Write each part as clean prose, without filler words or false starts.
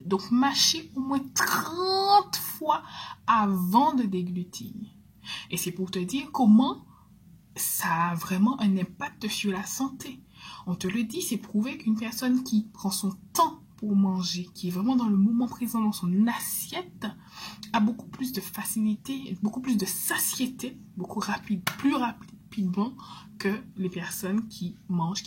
Donc, mâcher au moins 30 fois avant de déglutir. Et c'est pour te dire comment ça a vraiment un impact sur la santé. On te le dit, c'est prouvé qu'une personne qui prend son temps pour manger, qui est vraiment dans le moment présent dans son assiette, a beaucoup plus de facilité, beaucoup plus de satiété, plus rapidement que les personnes qui mangent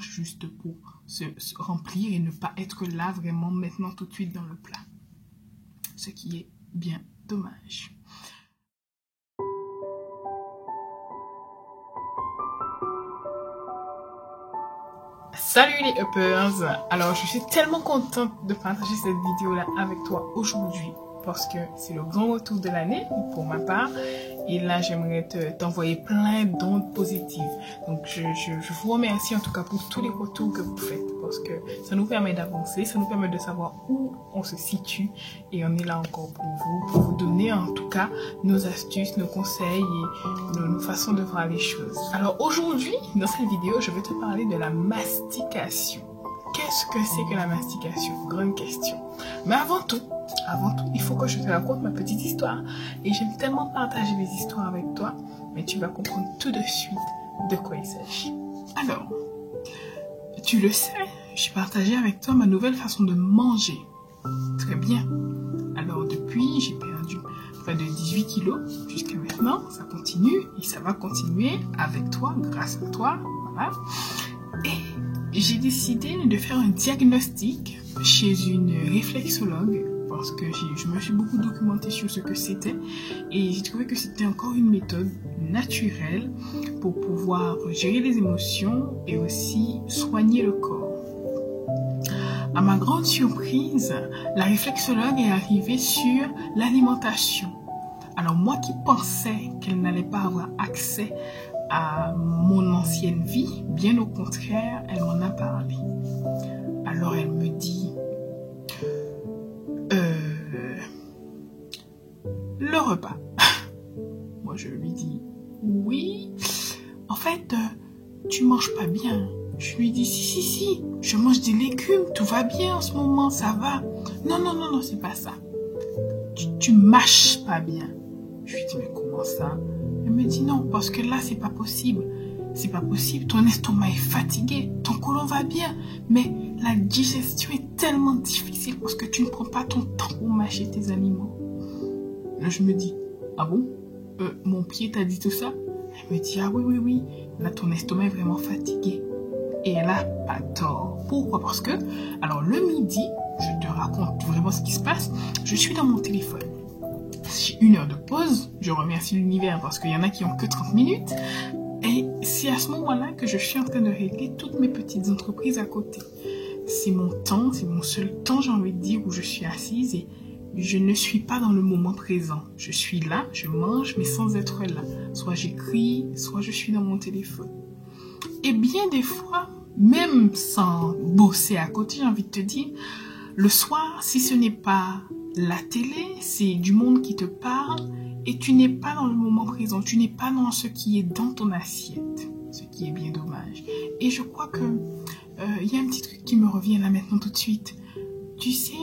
juste pour se remplir et ne pas être là vraiment maintenant tout de suite dans le plat. Ce qui est bien dommage. Salut les uppers! Alors je suis tellement contente de partager cette vidéo-là avec toi aujourd'hui parce que c'est le grand retour de l'année pour ma part et là j'aimerais t'envoyer plein d'ondes positives. Donc je vous remercie en tout cas pour tous les retours que vous faites parce que ça nous permet d'avancer, ça nous permet de savoir où on se situe et on est là encore pour vous donner en tout cas nos astuces, nos conseils et nos façons de voir les choses. Alors aujourd'hui, dans cette vidéo, je vais te parler de la mastication. Qu'est-ce que c'est que la mastication? Grande question. Mais avant tout, il faut que je te raconte ma petite histoire. Et j'aime tellement partager les histoires avec toi, mais tu vas comprendre tout de suite de quoi il s'agit. Alors, tu le sais, j'ai partagé avec toi ma nouvelle façon de manger. Très bien. Alors depuis, j'ai perdu près de 18 kilos jusqu'à maintenant. Ça continue et ça va continuer avec toi, grâce à toi. Voilà. Et j'ai décidé de faire un diagnostic chez une réflexologue parce que je me suis beaucoup documentée sur ce que c'était et j'ai trouvé que c'était encore une méthode naturelle pour pouvoir gérer les émotions et aussi soigner le corps. À ma grande surprise, la réflexologue est arrivée sur l'alimentation. Alors moi qui pensais qu'elle n'allait pas avoir accès à mon ancienne vie, bien au contraire, elle m'en a parlé. Alors elle me dit, le repas. Moi je lui dis, oui, en fait, tu manges pas bien. Je lui dis, si, je mange des légumes, tout va bien en ce moment, ça va. Non, c'est pas ça. Tu mâches pas bien. Je lui dis, mais comment ça? Elle me dit, non, parce que là, c'est pas possible. C'est pas possible, ton estomac est fatigué, ton côlon va bien, mais la digestion est tellement difficile parce que tu ne prends pas ton temps pour mâcher tes aliments. Là, je me dis, ah bon? Mon pied t'a dit tout ça? Elle me dit, ah oui, là, ton estomac est vraiment fatigué. Et elle a pas tort. Pourquoi? Parce que, alors le midi, je te raconte vraiment ce qui se passe, je suis dans mon téléphone. J'ai 1 heure de pause, je remercie l'univers parce qu'il y en a qui ont que 30 minutes. Et c'est à ce moment-là que je suis en train de régler toutes mes petites entreprises à côté. C'est mon temps, c'est mon seul temps, j'ai envie de dire, où je suis assise et je ne suis pas dans le moment présent. Je suis là, je mange, mais sans être là. Soit j'écris, soit je suis dans mon téléphone. Et bien des fois, même sans bosser à côté, j'ai envie de te dire, le soir, si ce n'est pas la télé, c'est du monde qui te parle et tu n'es pas dans le moment présent, tu n'es pas dans ce qui est dans ton assiette, ce qui est bien dommage. Et je crois que y a un petit truc qui me revient là maintenant tout de suite. Tu sais,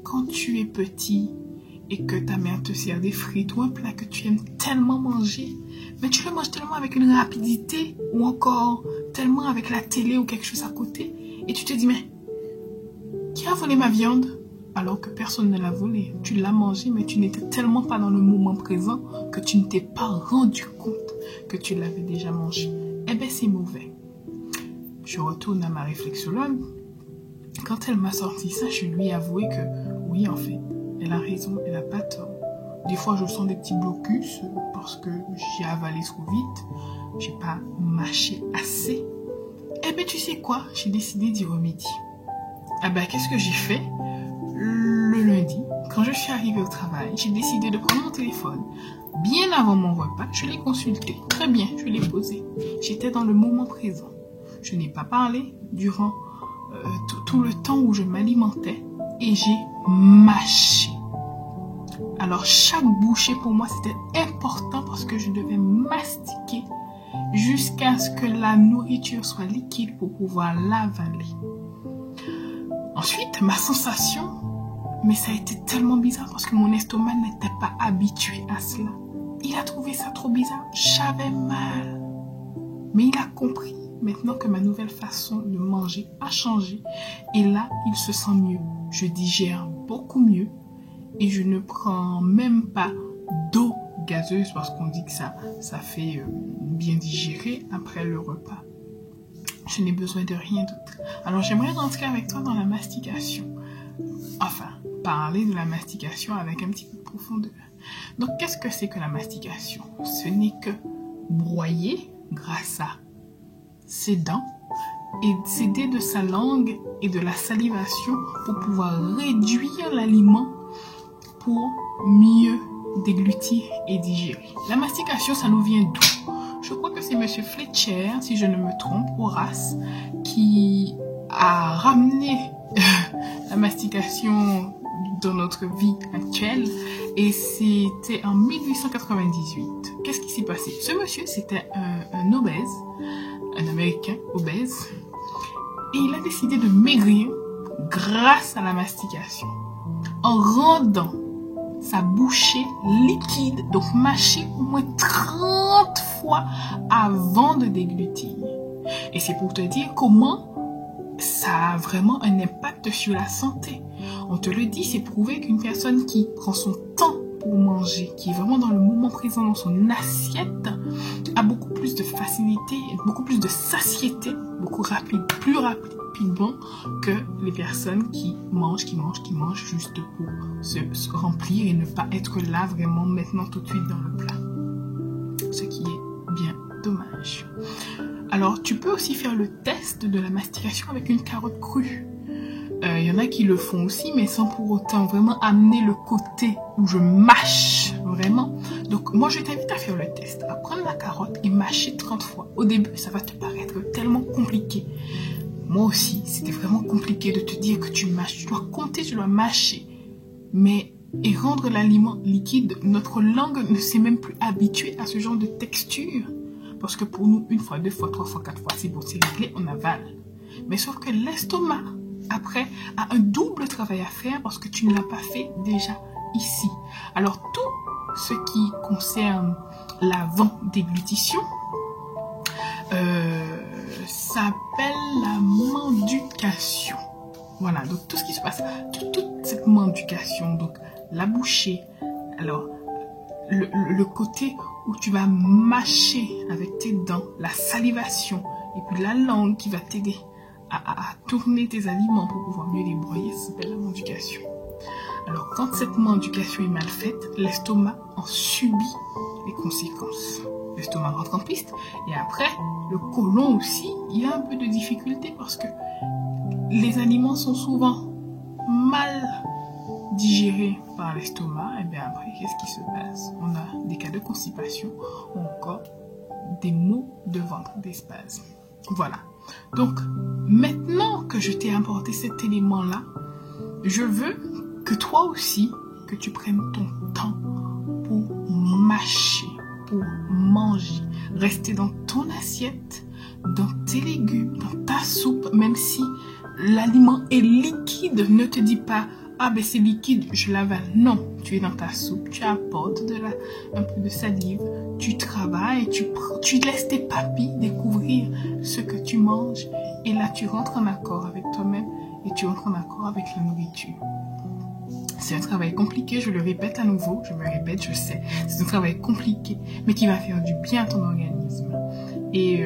quand tu es petit et que ta mère te sert des frites ou un plat que tu aimes tellement manger, mais tu le manges tellement avec une rapidité ou encore tellement avec la télé ou quelque chose à côté et tu te dis, mais qui a volé ma viande? Alors que personne ne l'a volé. Tu l'as mangé, mais tu n'étais tellement pas dans le moment présent que tu ne t'es pas rendu compte que tu l'avais déjà mangé. Eh bien, c'est mauvais. Je retourne à ma réflexologue. Quand elle m'a sorti ça, je lui ai avoué que oui, en fait, elle a raison, elle n'a pas tort. Des fois, je sens des petits blocus parce que j'ai avalé trop vite. J'ai pas mâché assez. Eh bien, tu sais quoi? J'ai décidé d'y remédier. Ah ben, qu'est-ce que j'ai fait? Le lundi, quand je suis arrivée au travail, j'ai décidé de prendre mon téléphone. Bien avant mon repas, je l'ai consulté. Très bien, je l'ai posé. J'étais dans le moment présent. Je n'ai pas parlé durant tout le temps où je m'alimentais et j'ai mâché. Alors chaque bouchée pour moi c'était important parce que je devais mastiquer jusqu'à ce que la nourriture soit liquide pour pouvoir l'avaler. Ensuite, ma sensation Mais ça a été tellement bizarre parce que mon estomac n'était pas habitué à cela. Il a trouvé ça trop bizarre. J'avais mal. Mais il a compris maintenant que ma nouvelle façon de manger a changé. Et là, il se sent mieux. Je digère beaucoup mieux. Et je ne prends même pas d'eau gazeuse parce qu'on dit que ça fait bien digérer après le repas. Je n'ai besoin de rien d'autre. Alors, j'aimerais rentrer avec toi dans la mastication. Enfin, parler de la mastication avec un petit peu de profondeur. Donc, qu'est-ce que c'est que la mastication? Ce n'est que broyer grâce à ses dents et s'aider de sa langue et de la salivation pour pouvoir réduire l'aliment pour mieux déglutir et digérer. La mastication, ça nous vient d'où? Je crois que c'est Monsieur Fletcher, si je ne me trompe, Horace, qui a ramené la mastication dans notre vie actuelle. Et c'était en 1898. Qu'est-ce qui s'est passé? Ce monsieur, c'était un obèse, un Américain obèse. Et il a décidé de maigrir grâce à la mastication. En rendant sa bouchée liquide, donc mâchée au moins 30 fois avant de déglutir. Et c'est pour te dire comment ça a vraiment un impact sur la santé. On te le dit, c'est prouvé qu'une personne qui prend son temps pour manger, qui est vraiment dans le moment présent dans son assiette, a beaucoup plus de facilité, beaucoup plus de satiété, plus rapidement que les personnes qui mangent juste pour se remplir et ne pas être là vraiment maintenant tout de suite dans le plat. Ce qui est bien dommage. Alors, tu peux aussi faire le test de la mastication avec une carotte crue. Il y en a qui le font aussi, mais sans pour autant vraiment amener le côté où je mâche vraiment. Donc, moi, je t'invite à faire le test. À prendre la carotte et mâcher 30 fois. Au début, ça va te paraître tellement compliqué. Moi aussi, c'était vraiment compliqué de te dire que tu mâches. Tu dois compter, tu dois mâcher. Et rendre l'aliment liquide, notre langue ne s'est même plus habituée à ce genre de texture. Parce que pour nous, 1 fois, 2 fois, 3 fois, 4 fois, c'est bon, c'est réglé, on avale. Mais sauf que l'estomac, après, a un double travail à faire parce que tu ne l'as pas fait déjà ici. Alors, tout ce qui concerne l'avant-déglutition s'appelle la manducation. Voilà, donc tout ce qui se passe, toute cette manducation, donc la bouchée, alors le côté où tu vas mâcher avec tes dents, la salivation et puis la langue qui va t'aider à tourner tes aliments pour pouvoir mieux les broyer, ça s'appelle la manducation. Alors quand cette manducation est mal faite, l'estomac en subit les conséquences. L'estomac rentre en piste et après, le côlon aussi, il a un peu de difficulté parce que les aliments sont souvent mal digérés par l'estomac. Et bien après, qu'est-ce qui se passe? On a des cas de constipation ou encore des maux de ventre, des spasmes. Voilà. Donc, maintenant que je t'ai apporté cet élément-là, je veux que toi aussi, que tu prennes ton temps pour mâcher, pour manger, rester dans ton assiette, dans tes légumes, dans ta soupe, même si l'aliment est liquide, ne te dis pas « Ah ben c'est liquide, je l'avale ». Non, tu es dans ta soupe, tu apportes un peu de salive, tu travailles, tu laisses tes papilles découvrir ce que tu manges et là tu rentres en accord avec toi-même et tu rentres en accord avec la nourriture. C'est un travail compliqué, je le répète à nouveau, je me répète, je sais. C'est un travail compliqué, mais qui va faire du bien à ton organisme. Et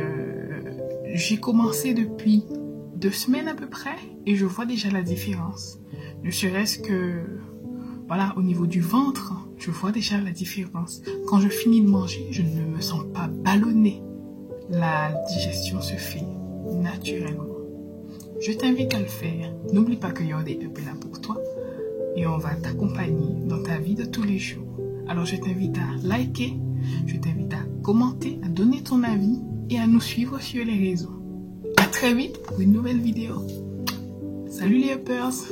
j'ai commencé depuis 2 semaines à peu près, et je vois déjà la différence. Ne serait-ce que, voilà, au niveau du ventre, je vois déjà la différence. Quand je finis de manger, je ne me sens pas ballonnée. La digestion se fait naturellement. Je t'invite à le faire. N'oublie pas que Yord est là pour toi. Et on va t'accompagner dans ta vie de tous les jours. Alors je t'invite à liker, je t'invite à commenter, à donner ton avis et à nous suivre sur les réseaux. À très vite pour une nouvelle vidéo. Salut les uppers!